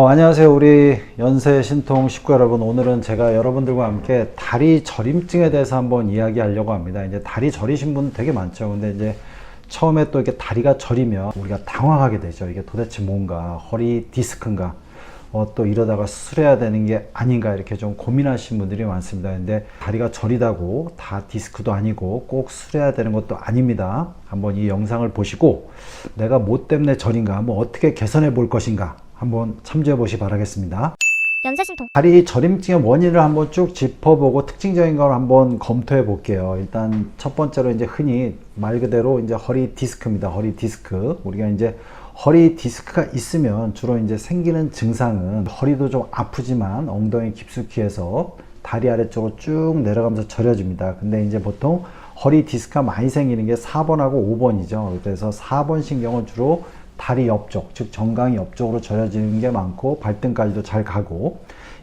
안녕하세요. 우리 연세 신통 식구 여러분. 오늘은 제가 여러분들과 함께 다리 저림증에 대해서 한번 이야기하려고 합니다. 이제 다리 저리신 분 되게 많죠. 근데 이제 처음에 또 이렇게 다리가 저리면 우리가 당황하게 되죠. 이게 도대체 뭔가, 허리 디스크인가, 또 이러다가 수술해야 되는 게 아닌가, 이렇게 좀 고민하시는 분들이 많습니다. 근데 다리가 저리다고 다 디스크도 아니고 꼭 수술해야 되는 것도 아닙니다. 한번 이 영상을 보시고 내가 뭐 때문에 저린가, 한번 어떻게 개선해 볼 것인가 한번 참조해 보시 바라겠습니다. 연세신통 다리 저림증의 원인을 한번 쭉 짚어보고 특징적인 걸 한번 검토해 볼게요. 일단 첫 번째로 이제 흔히 말 그대로 이제 허리 디스크입니다. 허리 디스크. 우리가 이제 허리 디스크가 있으면 주로 이제 생기는 증상은 허리도 좀 아프지만 엉덩이 깊숙이 해서 다리 아래쪽으로 쭉 내려가면서 저려집니다. 근데 이제 보통 허리 디스크가 많이 생기는 게 4번하고 5번이죠. 그래서 4번 신경은 주로 다리 옆쪽, 즉 정강이 옆쪽으로 저려지는 게 많고 발등까지도 잘 가고,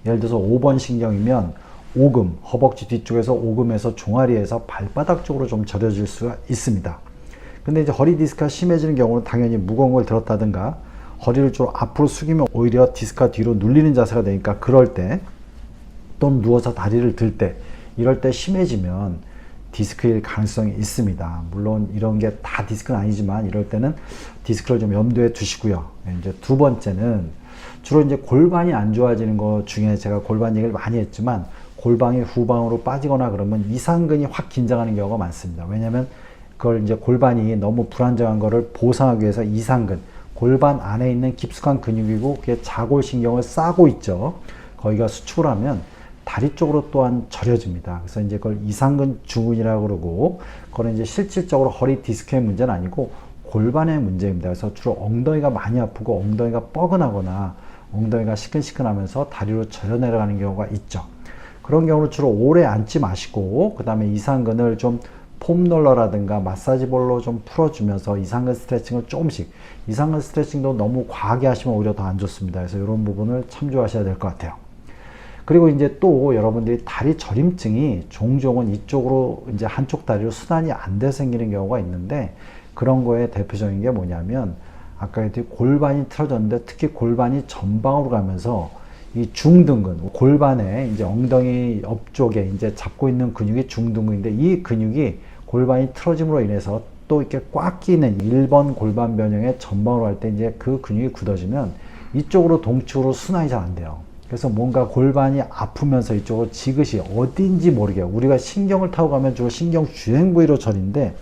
예를 들어서 5번 신경이면 오금, 허벅지 뒤쪽에서 오금에서 종아리에서 발바닥 쪽으로 좀 저려질 수가 있습니다. 근데 이제 허리 디스크가 심해지는 경우는 당연히 무거운 걸 들었다든가 허리를 좀 앞으로 숙이면 오히려 디스크가 뒤로 눌리는 자세가 되니까, 그럴 때 또는 누워서 다리를 들 때, 이럴 때 심해지면 디스크일 가능성이 있습니다. 물론 이런 게 다 디스크는 아니지만 이럴 때는 디스크를 좀 염두에 두시고요. 이제 두 번째는 주로 이제 골반이 안 좋아지는 것 중에, 제가 골반 얘기를 많이 했지만 골반이 후방으로 빠지거나 그러면 이상근이 확 긴장하는 경우가 많습니다. 왜냐하면 그걸 이제 골반이 너무 불안정한 거를 보상하기 위해서 이상근, 골반 안에 있는 깊숙한 근육이고 그게 자골신경을 싸고 있죠. 거기가 수축을 하면 다리 쪽으로 또한 저려집니다. 그래서 이제 그걸 이상근 주근이라고 그러고, 그거는 이제 실질적으로 허리 디스크의 문제는 아니고 골반의 문제입니다. 그래서 주로 엉덩이가 많이 아프고 엉덩이가 뻐근하거나 엉덩이가 시큰시큰하면서 다리로 저려 내려가는 경우가 있죠. 그런 경우는 주로 오래 앉지 마시고, 그 다음에 이상근을 좀 폼롤러라든가 마사지볼로 좀 풀어주면서 이상근 스트레칭을 조금씩, 이상근 스트레칭도 너무 과하게 하시면 오히려 더 안 좋습니다. 그래서 이런 부분을 참조하셔야 될 것 같아요. 그리고 이제 또 여러분들이 다리 저림증이 종종은 이쪽으로 이제 한쪽 다리로 순환이 안 돼 생기는 경우가 있는데, 그런 거에 대표적인 게 뭐냐면, 아까 했듯이 골반이 틀어졌는데 특히 골반이 전방으로 가면서 이 중둔근, 골반에 이제 엉덩이 옆쪽에 이제 잡고 있는 근육이 중둔근인데, 이 근육이 골반이 틀어짐으로 인해서 또 이렇게 꽉 끼는 1번 골반 변형의 전방으로 할 때 이제 그 근육이 굳어지면 이쪽으로 동측으로 순환이 잘 안 돼요. 그래서 뭔가 골반이 아프면서 이쪽으로 지그시 어딘지 모르게, 우리가 신경을 타고 가면 주로 신경 주행 부위로 저린데,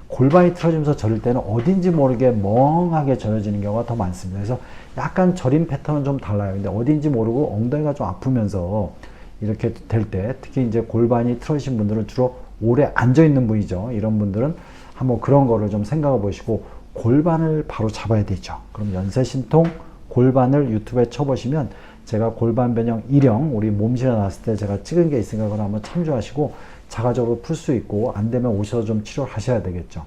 골반이 틀어지면서 저릴 때는 어딘지 모르게 멍하게 저려지는 경우가 더 많습니다. 그래서 약간 저림 패턴은 좀 달라요. 근데 어딘지 모르고 엉덩이가 좀 아프면서 이렇게 될 때, 특히 이제 골반이 틀어지신 분들은 주로 오래 앉아 있는 부위죠. 이런 분들은 한번 그런 거를 좀 생각해 보시고 골반을 바로 잡아야 되죠. 그럼 연세신통 골반을 유튜브에 쳐보시면 제가 골반 변형 1형 우리 몸실에 나왔을 때 제가 찍은 게 있으니까 그걸 한번 참조하시고 자가적으로 풀 수 있고, 안 되면 오셔서 좀 치료를 하셔야 되겠죠.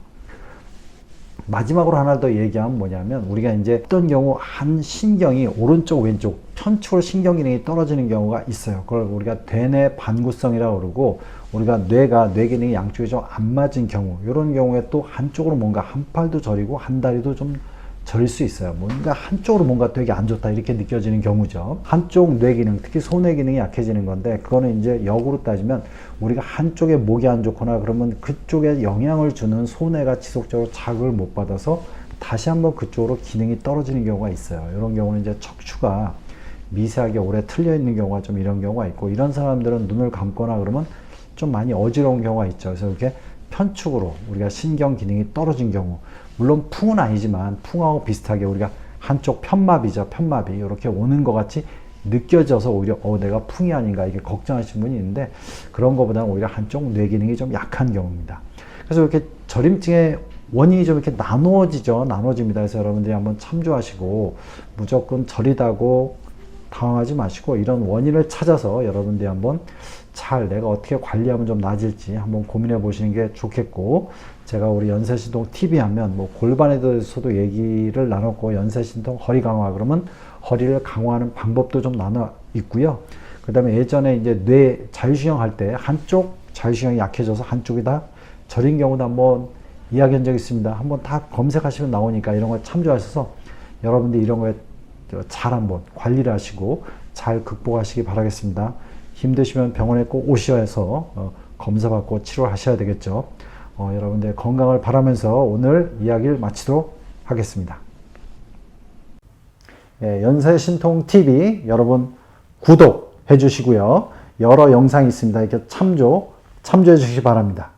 마지막으로 하나 더 얘기하면 뭐냐면, 우리가 이제 어떤 경우 한 신경이 오른쪽 왼쪽 편축으로 신경 기능이 떨어지는 경우가 있어요. 그걸 우리가 대뇌 반구성이라고 그러고, 우리가 뇌 기능이 양쪽이 좀 안 맞은 경우, 이런 경우에 또 한쪽으로 뭔가 한 팔도 저리고 한 다리도 좀 저릴 수 있어요. 뭔가 한쪽으로 뭔가 되게 안 좋다 이렇게 느껴지는 경우죠. 한쪽 뇌 기능, 특히 소뇌 기능이 약해지는 건데, 그거는 이제 역으로 따지면 우리가 한쪽에 목이 안 좋거나 그러면 그쪽에 영향을 주는 소뇌가 지속적으로 자극을 못 받아서 다시 한번 그쪽으로 기능이 떨어지는 경우가 있어요. 이런 경우는 이제 척추가 미세하게 오래 틀려 있는 경우가 좀 이런 경우가 있고, 이런 사람들은 눈을 감거나 그러면 좀 많이 어지러운 경우가 있죠. 그래서 이렇게 편축으로 우리가 신경 기능이 떨어진 경우, 물론 풍은 아니지만 풍하고 비슷하게 우리가 한쪽 편마비죠. 편마비 이렇게 오는 것 같이 느껴져서 오히려 내가 풍이 아닌가 이렇게 걱정하시는 분이 있는데, 그런 것보다는 오히려 한쪽 뇌 기능이 좀 약한 경우입니다. 그래서 이렇게 저림증의 원인이 좀 이렇게 나눠집니다. 그래서 여러분들이 한번 참조하시고 무조건 저리다고 당황하지 마시고, 이런 원인을 찾아서 여러분들이 한번 잘 내가 어떻게 관리하면 좀 나아질지 한번 고민해 보시는 게 좋겠고, 제가 우리 연세신통 TV 하면 뭐 골반에 대해서도 얘기를 나눴고, 연세신통 허리 강화 그러면 허리를 강화하는 방법도 좀 나눠 있고요. 그 다음에 예전에 이제 뇌 자유신경 할 때 한쪽 자유신경이 약해져서 한쪽이 다 저린 경우도 한번 이야기한 적이 있습니다. 한번 다 검색하시면 나오니까 이런 걸 참조하셔서 여러분들이 이런 거에 잘 한번 관리를 하시고 잘 극복하시기 바라겠습니다. 힘드시면 병원에 꼭 오셔야 해서 검사받고 치료하셔야 되겠죠. 여러분들 건강을 바라면서 오늘 이야기를 마치도록 하겠습니다. 연세신통TV 여러분 구독해 주시고요. 여러 영상이 있습니다. 이렇게 참조해 주시기 바랍니다.